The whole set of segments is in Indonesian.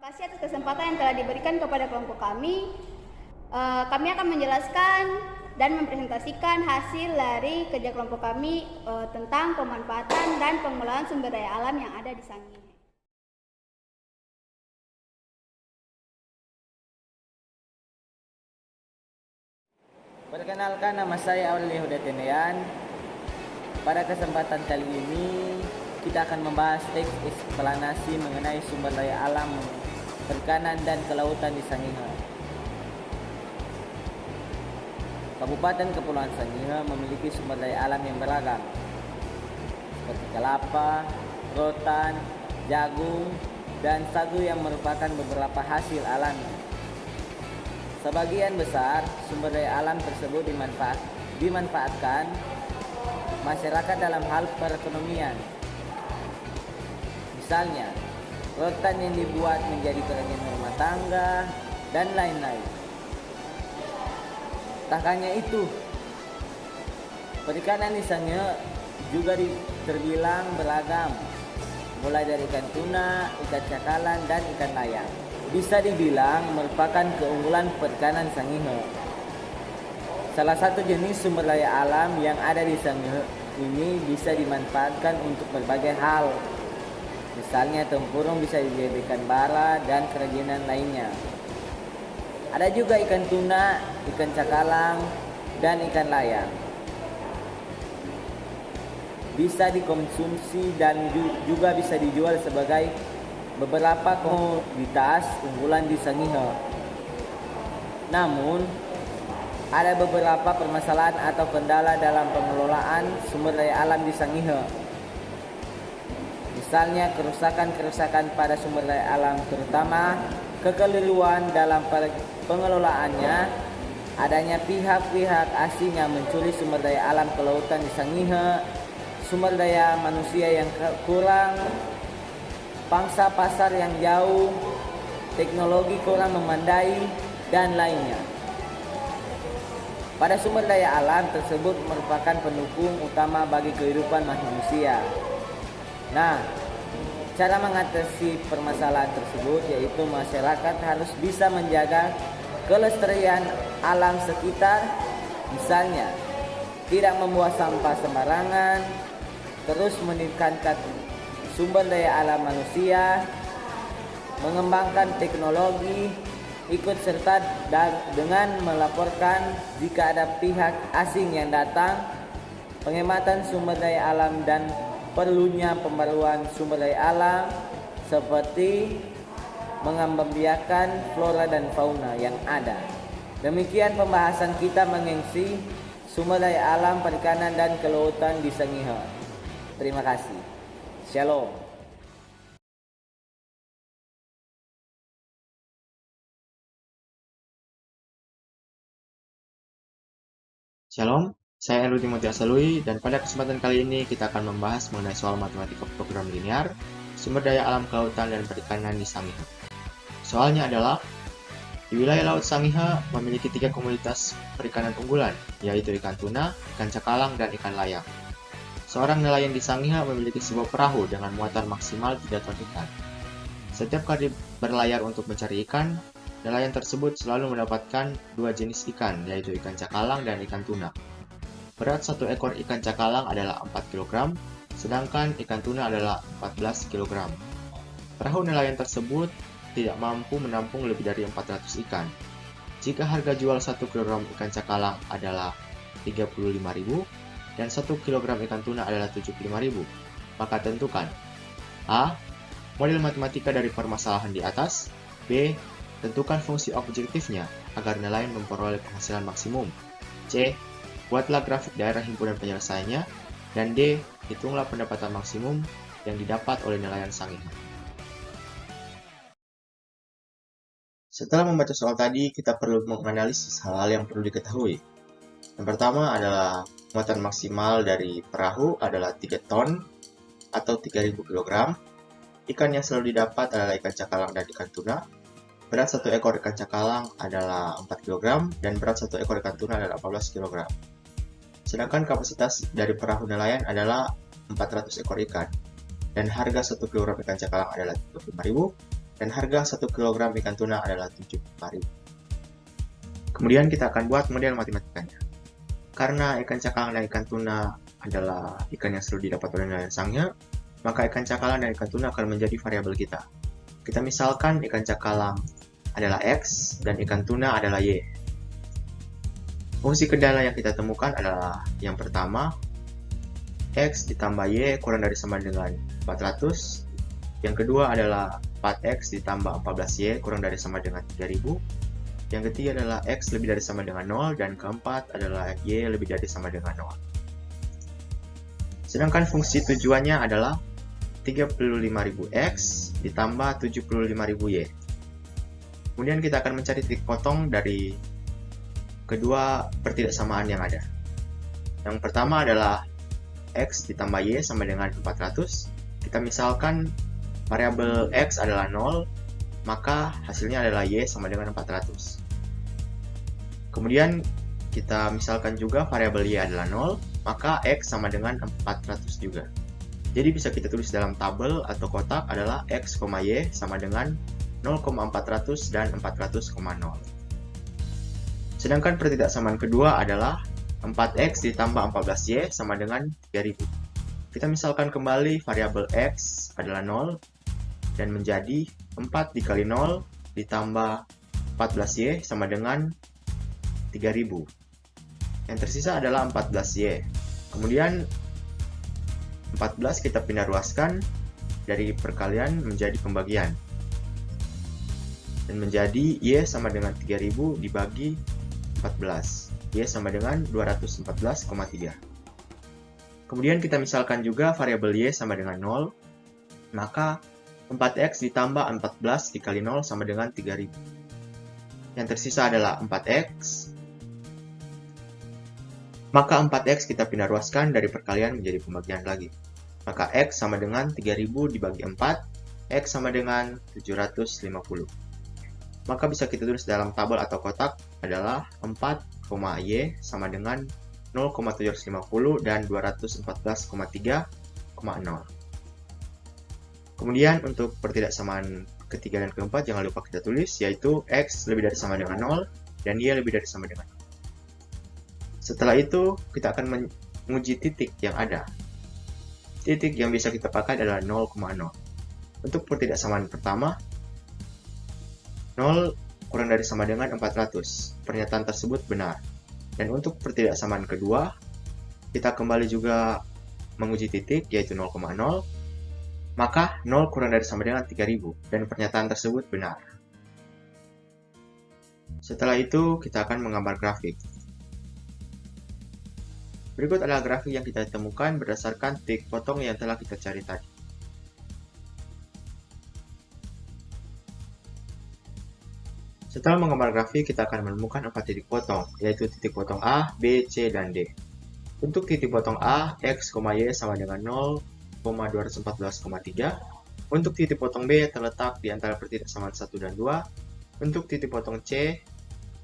kasih atas kesempatan yang telah diberikan kepada kelompok kami. Kami akan menjelaskan dan mempresentasikan hasil dari kerja kelompok kami tentang pemanfaatan dan pengelolaan sumber daya alam yang ada di Sangihe. Perkenalkan, nama saya Aurelio Hudatenean. Pada kesempatan kali ini kita akan membahas teks eksplanasi mengenai sumber daya alam perikanan dan kelautan di Sangihe. Kabupaten Kepulauan Sangihe memiliki sumber daya alam yang beragam seperti kelapa, rotan, jagung, dan sagu yang merupakan beberapa hasil alami. Sebagian besar sumber daya alam tersebut dimanfaatkan masyarakat dalam hal perekonomian. Misalnya, rotan yang dibuat menjadi kerajinan rumah tangga dan lain-lain. Tak hanya itu, perikanan di Sangihe juga terbilang beragam, mulai dari ikan tuna, ikan cakalang, dan ikan layang. Bisa dibilang merupakan keunggulan perikanan Sangihe. Salah satu jenis sumber daya alam yang ada di Sangihe ini bisa dimanfaatkan untuk berbagai hal. Misalnya tempurung bisa dijadikan bara dan kerajinan lainnya. Ada juga ikan tuna, ikan cakalang, dan ikan layang. Bisa dikonsumsi dan juga bisa dijual sebagai beberapa komoditas unggulan di Sangihe. Namun, ada beberapa permasalahan atau kendala dalam pengelolaan sumber daya alam di Sangihe. Misalnya kerusakan-kerusakan pada sumber daya alam, terutama kekeliruan dalam pengelolaannya, adanya pihak-pihak asing yang mencuri sumber daya alam kelautan di Sangihe, sumber daya manusia yang kurang, pangsa pasar yang jauh, teknologi kurang memadai, dan lainnya. Pada sumber daya alam tersebut merupakan pendukung utama bagi kehidupan manusia. Nah, cara mengatasi permasalahan tersebut yaitu masyarakat harus bisa menjaga kelestarian alam sekitar, misalnya tidak membuang sampah sembarangan, terus meningkatkan sumber daya alam manusia, mengembangkan teknologi, ikut serta dengan melaporkan jika ada pihak asing yang datang, penghematan sumber daya alam dan perlunya pembaruan sumber daya alam seperti mengembangbiakan flora dan fauna yang ada. Demikian pembahasan kita mengenai sumber daya alam perikanan dan kelautan di Sangihe. Terima kasih. Shalom. Shalom, saya Heru Timothy Asalui, dan pada kesempatan kali ini kita akan membahas mengenai soal matematika program linear, sumber daya alam kelautan dan perikanan di Sangihe. Soalnya adalah, di wilayah Laut Sangihe memiliki 3 komoditas perikanan unggulan, yaitu ikan tuna, ikan cakalang, dan ikan layang. Seorang nelayan di Sangihe memiliki sebuah perahu dengan muatan maksimal 3 ton ikan. Setiap kali berlayar untuk mencari ikan, nelayan tersebut selalu mendapatkan 2 jenis ikan, yaitu ikan cakalang dan ikan tuna. Berat satu ekor ikan cakalang adalah 4 kg, sedangkan ikan tuna adalah 14 kg. Perahu nelayan tersebut tidak mampu menampung lebih dari 400 ikan. Jika harga jual 1 kg ikan cakalang adalah 35.000 dan 1 kg ikan tuna adalah 75.000, maka tentukan A. Model matematika dari permasalahan di atas. B. Tentukan fungsi objektifnya agar nelayan memperoleh penghasilan maksimum. C. Buatlah grafik daerah himpunan penyelesaiannya. Dan D. Hitunglah pendapatan maksimum yang didapat oleh nelayan Sangihe. Setelah membaca soal tadi, kita perlu menganalisis hal-hal yang perlu diketahui. Yang pertama adalah muatan maksimal dari perahu adalah 3 ton atau 3.000 kg. Ikan yang selalu didapat adalah ikan cakalang dan ikan tuna. Berat satu ekor ikan cakalang adalah 4 kg dan berat satu ekor ikan tuna adalah 14 kg. Sedangkan kapasitas dari perahu nelayan adalah 400 ekor ikan dan harga 1 kg ikan cakalang adalah 35.000 dan harga 1 kg ikan tuna adalah 75.000. Kemudian kita akan buat model matematikanya. Karena ikan cakalang dan ikan tuna adalah ikan yang selalu didapat oleh nelayan sangnya, maka ikan cakalang dan ikan tuna akan menjadi variabel kita. Kita misalkan ikan cakalang adalah X dan ikan tuna adalah Y. Fungsi kendala yang kita temukan adalah yang pertama, X ditambah Y kurang dari sama dengan 400. Yang kedua adalah 4X ditambah 14Y kurang dari sama dengan 3000. Yang ketiga adalah X lebih dari sama dengan 0. Dan keempat adalah Y lebih dari sama dengan 0. Sedangkan fungsi tujuannya adalah 35.000X ditambah 75.000Y. Kemudian kita akan mencari titik potong dari kedua pertidaksamaan yang ada. Yang pertama adalah X ditambah Y sama dengan 400. Kita misalkan variabel X adalah 0, maka hasilnya adalah Y sama dengan 400. Kemudian kita misalkan juga variabel Y adalah 0, maka X sama dengan 400 juga. Jadi bisa kita tulis dalam tabel atau kotak adalah X, Y sama dengan 0,400 dan 400,0. Sedangkan pertidaksamaan kedua adalah 4X ditambah 14Y sama dengan 3000. Kita misalkan kembali variabel X adalah 0 dan menjadi 4 dikali 0 ditambah 14Y sama dengan 3000. Yang tersisa adalah 14Y. Kemudian 14 kita pindah ruaskan dari perkalian menjadi pembagian. Dan menjadi Y sama dengan 3000 dibagi 14. Y sama dengan 214,3. Kemudian kita misalkan juga variabel Y sama dengan 0, maka 4X ditambah 14 dikali 0 sama dengan 3000. Yang tersisa adalah 4X. Maka 4X kita pindah ruaskan dari perkalian menjadi pembagian lagi. Maka X sama dengan 3000 dibagi 4, X sama dengan 750. Maka bisa kita tulis dalam tabel atau kotak adalah 4, Y sama dengan 0,750 dan 214,3,0. Kemudian untuk pertidaksamaan ketiga dan keempat jangan lupa kita tulis, yaitu X lebih dari sama dengan 0 dan Y lebih dari sama dengan 0. Setelah itu kita akan menguji titik yang ada. Titik yang bisa kita pakai adalah 0,0. Untuk pertidaksamaan pertama, 0 kurang dari sama dengan 400. Pernyataan tersebut benar. Dan untuk pertidaksamaan kedua, kita kembali juga menguji titik, yaitu 0,0. Maka 0 kurang dari sama dengan 3000. Dan pernyataan tersebut benar. Setelah itu, kita akan menggambar grafik. Berikut adalah grafik yang kita temukan berdasarkan titik potong yang telah kita cari tadi. Setelah menggambar grafik, kita akan menemukan 4 titik potong, yaitu titik potong A, B, C, dan D. Untuk titik potong A, X, Y sama dengan 0,214,3. Untuk titik potong B terletak di antara pertidaksamaan 1 dan 2. Untuk titik potong C,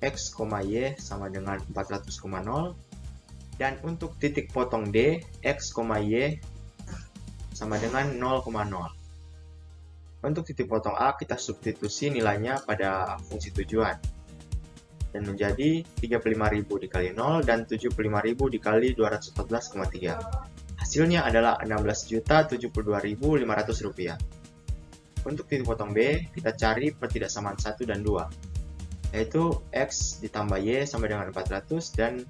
X, Y sama dengan 400,0. Dan untuk titik potong D, X, Y sama dengan 0,0. Untuk titik potong A, kita substitusi nilainya pada fungsi tujuan. Dan menjadi 35.000 dikali 0 dan 75.000 dikali 214,3. Hasilnya adalah Rp16.072.500. Untuk titik potong B, kita cari pertidaksamaan 1 dan 2. Yaitu X ditambah Y sama dengan 400 dan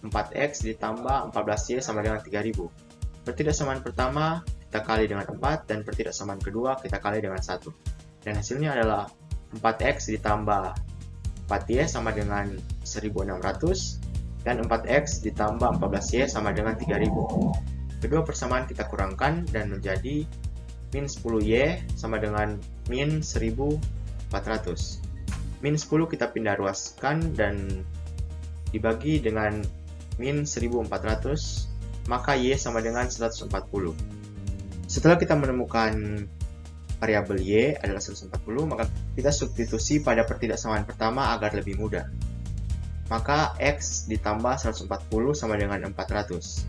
4X ditambah 14Y sama dengan 3000. Pertidaksamaan pertama kita kali dengan 4 dan pertidaksamaan kedua kita kali dengan 1. Dan hasilnya adalah 4X ditambah 4Y sama dengan 1600 dan 4X ditambah 14Y sama dengan 3000. Kedua persamaan kita kurangkan dan menjadi min 10Y sama dengan min 1400. Min 10 kita pindah ruaskan dan dibagi dengan min 1400, maka Y sama dengan 140. Setelah kita menemukan variabel Y adalah 140, maka kita substitusi pada pertidaksamaan pertama agar lebih mudah. Maka X ditambah 140 sama dengan 400.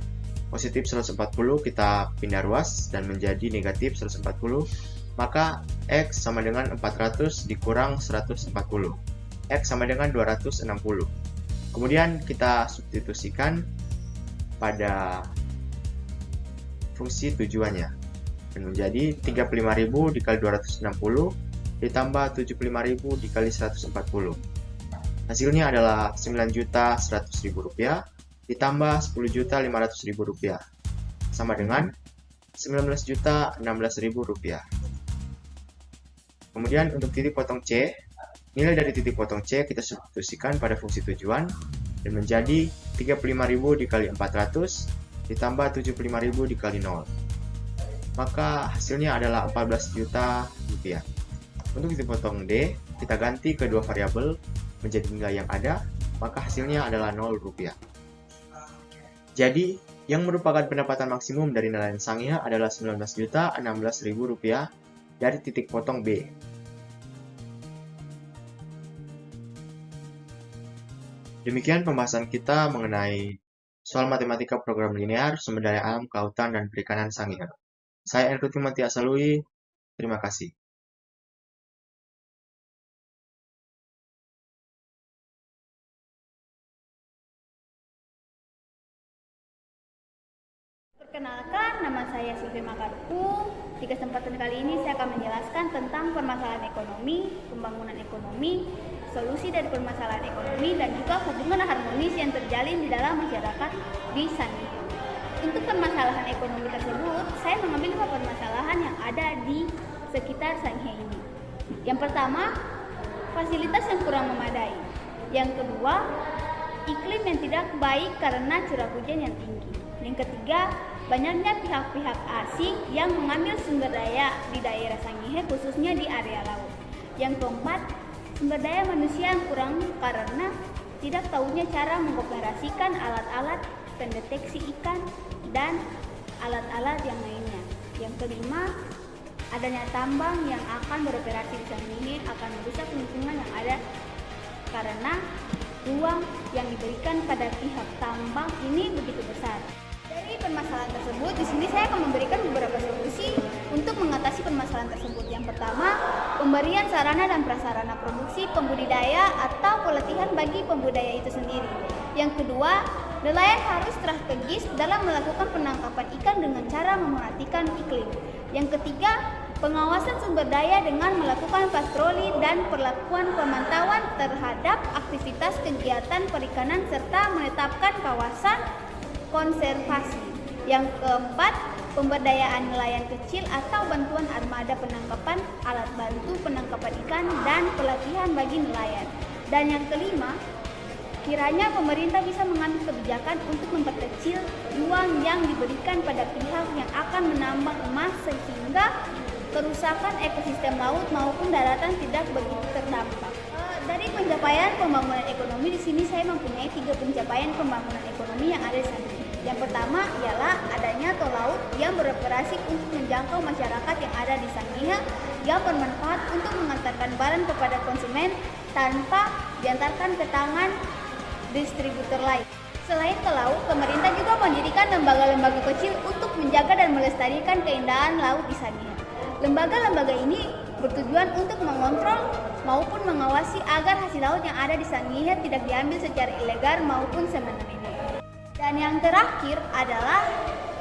Positif 140 kita pindah ruas dan menjadi negatif 140, maka X sama dengan 400 dikurang 140. X sama dengan 260. Kemudian kita substitusikan pada fungsi tujuannya. Dan menjadi 35.000 dikali 260 ditambah 75.000 dikali 140. Hasilnya adalah 9.100.000 rupiah ditambah 10.500.000 rupiah. Sama dengan 19.016.000 rupiah. Kemudian untuk titik potong C, nilai dari titik potong C kita substitusikan pada fungsi tujuan dan menjadi 35.000 dikali 400 ditambah 75.000 dikali 0. Maka hasilnya adalah 14 juta rupiah. Untuk titik potong D, kita ganti kedua variabel menjadi nilai yang ada, maka hasilnya adalah 0 rupiah. Jadi, yang merupakan pendapatan maksimum dari nelayan Sangihe adalah 19.016.000 rupiah dari titik potong B. Demikian pembahasan kita mengenai soal matematika program linear, sumber daya alam, kelautan, dan perikanan Sangihe. Saya Enrico Timothy Asalui, terima kasih. Perkenalkan, nama saya Sylvia Makaruku. Di kesempatan kali ini saya akan menjelaskan tentang permasalahan ekonomi, pembangunan ekonomi, solusi dari permasalahan ekonomi, dan juga hubungan harmonis yang terjalin di dalam masyarakat di Sangihe. Untuk permasalahan ekonomi tersebut, saya mengambil 5 permasalahan yang ada di sekitar Sangihe ini. Yang pertama, fasilitas yang kurang memadai. Yang kedua, iklim yang tidak baik karena curah hujan yang tinggi. Yang ketiga, banyaknya pihak-pihak asing yang mengambil sumber daya di daerah Sangihe, khususnya di area laut. Yang keempat, sumber daya manusia yang kurang karena tidak tahunya cara mengoperasikan alat-alat pendeteksi ikan dan alat-alat yang lainnya. Yang kelima, adanya tambang yang akan beroperasi di Sangihe akan merusak lingkungan yang ada karena ruang yang diberikan pada pihak tambang ini begitu besar. Dari permasalahan tersebut, di sini saya akan memberikan beberapa solusi untuk mengatasi permasalahan tersebut. Yang pertama, pemberian sarana dan prasarana produksi pembudidaya atau pelatihan bagi pembudidaya itu sendiri. Yang kedua, nelayan harus strategis dalam melakukan penangkapan ikan dengan cara memperhatikan iklim. Yang ketiga, pengawasan sumber daya dengan melakukan patroli dan perlakuan pemantauan terhadap aktivitas kegiatan perikanan serta menetapkan kawasan konservasi. Yang keempat, pemberdayaan nelayan kecil atau bantuan armada penangkapan, alat bantu penangkapan ikan, dan pelatihan bagi nelayan. Dan yang kelima, kiranya pemerintah bisa mengambil kebijakan untuk memperkecil ruang yang diberikan pada pihak yang akan menambang emas sehingga kerusakan ekosistem laut maupun daratan tidak begitu terdampak. Dari pencapaian pembangunan ekonomi, di sini saya mempunyai 3 pencapaian pembangunan ekonomi yang ada di sana. Yang pertama ialah adanya tol laut yang beroperasi untuk menjangkau masyarakat yang ada di Sangihe yang bermanfaat untuk mengantarkan barang kepada konsumen tanpa diantarkan ke tangan distributor lain. Selain tol laut, pemerintah juga mendirikan lembaga-lembaga kecil untuk menjaga dan melestarikan keindahan laut di Sangihe. Lembaga-lembaga ini bertujuan untuk mengontrol maupun mengawasi agar hasil laut yang ada di Sangihe tidak diambil secara ilegal maupun semena-mena. Dan yang terakhir adalah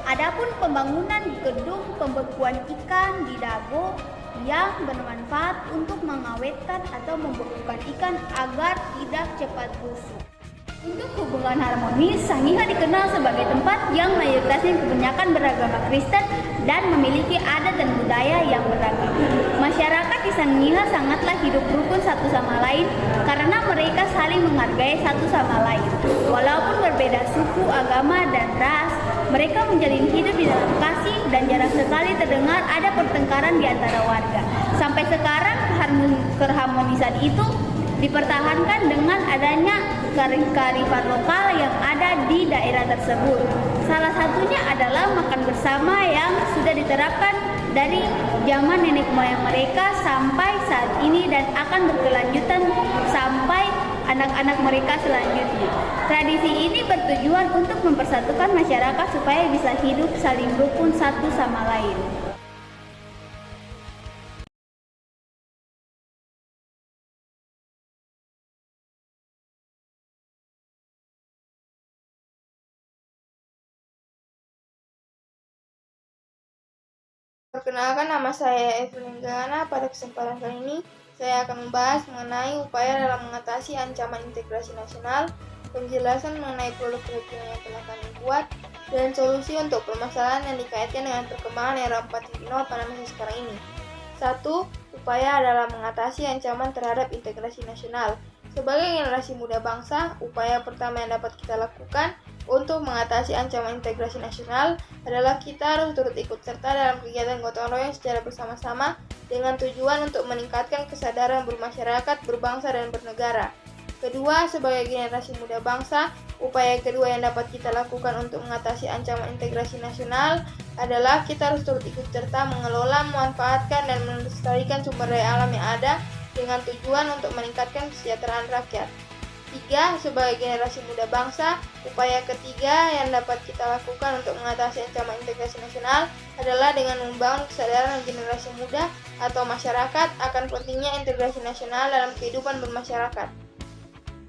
adapun pembangunan gedung pembekuan ikan di Dago yang bermanfaat untuk mengawetkan atau membekukan ikan agar tidak cepat busuk. Untuk hubungan harmonis, Sangihe dikenal sebagai tempat yang mayoritasnya kebanyakan beragama Kristen dan memiliki adat dan budaya yang beragam. Masyarakat di Sangihe sangatlah hidup rukun satu sama lain karena mereka saling menghargai satu sama lain. Walaupun berbeda suku, agama, dan ras, mereka menjalin hidup di dalam kasih dan jarang sekali terdengar ada pertengkaran di antara warga. Sampai sekarang keharmonisan itu dipertahankan dengan adanya kearifan lokal yang ada di daerah tersebut. Salah satunya adalah makan bersama yang sudah diterapkan dari zaman nenek moyang mereka sampai saat ini dan akan berkelanjutan sampai anak-anak mereka selanjutnya. Tradisi ini bertujuan untuk mempersatukan masyarakat supaya bisa hidup saling rukun satu sama lain. Perkenalkan, nama saya Evelyn Gana. Pada kesempatan kali ini, saya akan membahas mengenai upaya dalam mengatasi ancaman integrasi nasional, penjelasan mengenai produk kerajinan yang telah kami buat, dan solusi untuk permasalahan yang dikaitkan dengan perkembangan era 4.0 pada masa sekarang ini. 1. Upaya dalam mengatasi ancaman terhadap integrasi nasional. Sebagai generasi muda bangsa, upaya pertama yang dapat kita lakukan untuk mengatasi ancaman integrasi nasional adalah kita harus turut ikut serta dalam kegiatan gotong royong secara bersama-sama dengan tujuan untuk meningkatkan kesadaran bermasyarakat, berbangsa, dan bernegara. Kedua, sebagai generasi muda bangsa, upaya kedua yang dapat kita lakukan untuk mengatasi ancaman integrasi nasional adalah kita harus turut ikut serta mengelola, memanfaatkan, dan melestarikan sumber daya alam yang ada dengan tujuan untuk meningkatkan kesejahteraan rakyat. 3. Sebagai generasi muda bangsa, upaya ketiga yang dapat kita lakukan untuk mengatasi ancaman integrasi nasional adalah dengan membangun kesadaran generasi muda atau masyarakat akan pentingnya integrasi nasional dalam kehidupan bermasyarakat.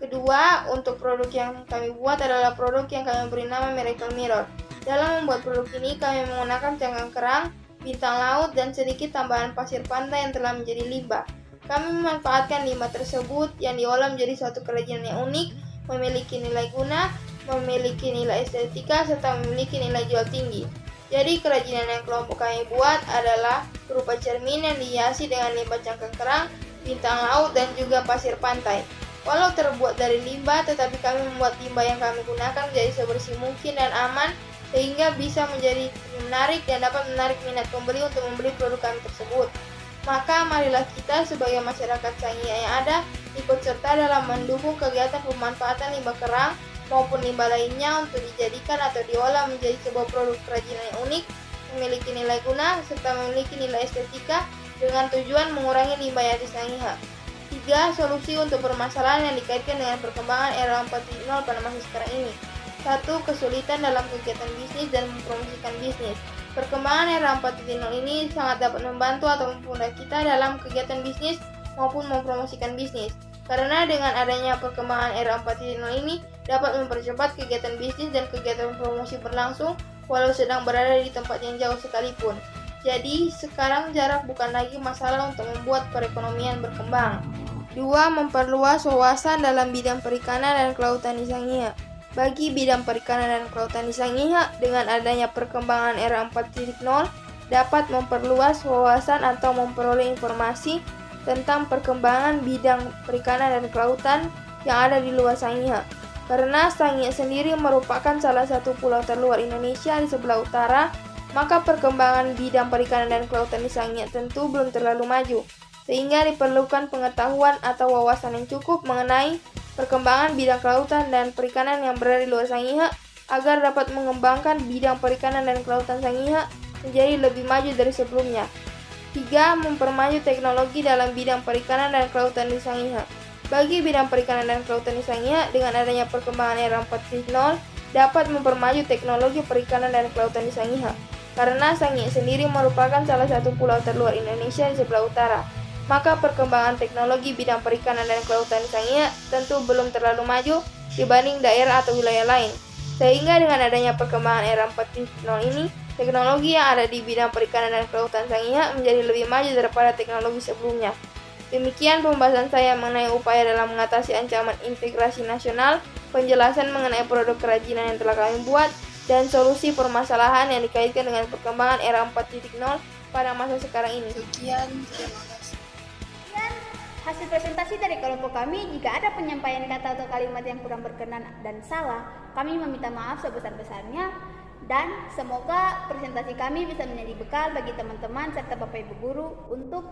Kedua, untuk produk yang kami buat adalah produk yang kami beri nama Miracle Mirror. Dalam membuat produk ini, kami menggunakan cangkang kerang, bintang laut, dan sedikit tambahan pasir pantai yang telah menjadi limbah. Kami memanfaatkan limbah tersebut yang diolah menjadi suatu kerajinan yang unik, memiliki nilai guna, memiliki nilai estetika, serta memiliki nilai jual tinggi. Jadi kerajinan yang kelompok kami buat adalah berupa cermin yang dihiasi dengan limbah cangkang kerang, bintang laut, dan juga pasir pantai. Walau terbuat dari limbah, tetapi kami membuat limbah yang kami gunakan menjadi sebersih mungkin dan aman, sehingga bisa menjadi menarik dan dapat menarik minat pembeli untuk membeli produk kami tersebut. Maka marilah kita sebagai masyarakat Sangihe yang ada ikut serta dalam mendukung kegiatan pemanfaatan limbah kerang maupun limbah lainnya untuk dijadikan atau diolah menjadi sebuah produk kerajinan yang unik, memiliki nilai guna, serta memiliki nilai estetika dengan tujuan mengurangi limbah yang di Sangihe. 3. Solusi untuk permasalahan yang dikaitkan dengan perkembangan era 4.0 pada masa sekarang ini. 1. Kesulitan dalam kegiatan bisnis dan mempromosikan bisnis. Perkembangan era 4.0 ini sangat dapat membantu atau mempermudah kita dalam kegiatan bisnis maupun mempromosikan bisnis. Karena dengan adanya perkembangan era 4.0 ini dapat mempercepat kegiatan bisnis dan kegiatan promosi berlangsung walau sedang berada di tempat yang jauh sekalipun. Jadi, sekarang jarak bukan lagi masalah untuk membuat perekonomian berkembang. 2. Memperluas wawasan dalam bidang perikanan dan kelautan di Sangihe. Bagi bidang perikanan dan kelautan di Sangihe, dengan adanya perkembangan era 4.0 dapat memperluas wawasan atau memperoleh informasi tentang perkembangan bidang perikanan dan kelautan yang ada di luar Sangihe. Karena Sangihe sendiri merupakan salah satu pulau terluar Indonesia di sebelah utara, maka perkembangan bidang perikanan dan kelautan di Sangihe tentu belum terlalu maju, sehingga diperlukan pengetahuan atau wawasan yang cukup mengenai perkembangan bidang kelautan dan perikanan yang berada di luar Sangihe agar dapat mengembangkan bidang perikanan dan kelautan Sangihe menjadi lebih maju dari sebelumnya. 3. Mempermaju teknologi dalam bidang perikanan dan kelautan di Sangihe. Bagi bidang perikanan dan kelautan di Sangihe, dengan adanya perkembangan era 4.0 dapat mempermaju teknologi perikanan dan kelautan di Sangihe. Karena Sangihe sendiri merupakan salah satu pulau terluar Indonesia di sebelah utara, maka perkembangan teknologi bidang perikanan dan kelautan Sangihe tentu belum terlalu maju dibanding daerah atau wilayah lain. Sehingga dengan adanya perkembangan era 4.0 ini, teknologi yang ada di bidang perikanan dan kelautan Sangihe menjadi lebih maju daripada teknologi sebelumnya. Demikian pembahasan saya mengenai upaya dalam mengatasi ancaman integrasi nasional, penjelasan mengenai produk kerajinan yang telah kami buat, dan solusi permasalahan yang dikaitkan dengan perkembangan era 4.0 pada masa sekarang ini. Sekian, terima kasih. Hasil presentasi dari kelompok kami. Jika ada penyampaian kata atau kalimat yang kurang berkenan dan salah, kami meminta maaf sebesar-besarnya, dan semoga presentasi kami bisa menjadi bekal bagi teman-teman serta Bapak Ibu guru untuk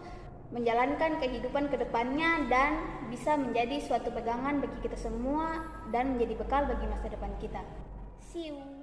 menjalankan kehidupan ke depannya dan bisa menjadi suatu pegangan bagi kita semua dan menjadi bekal bagi masa depan kita. See you.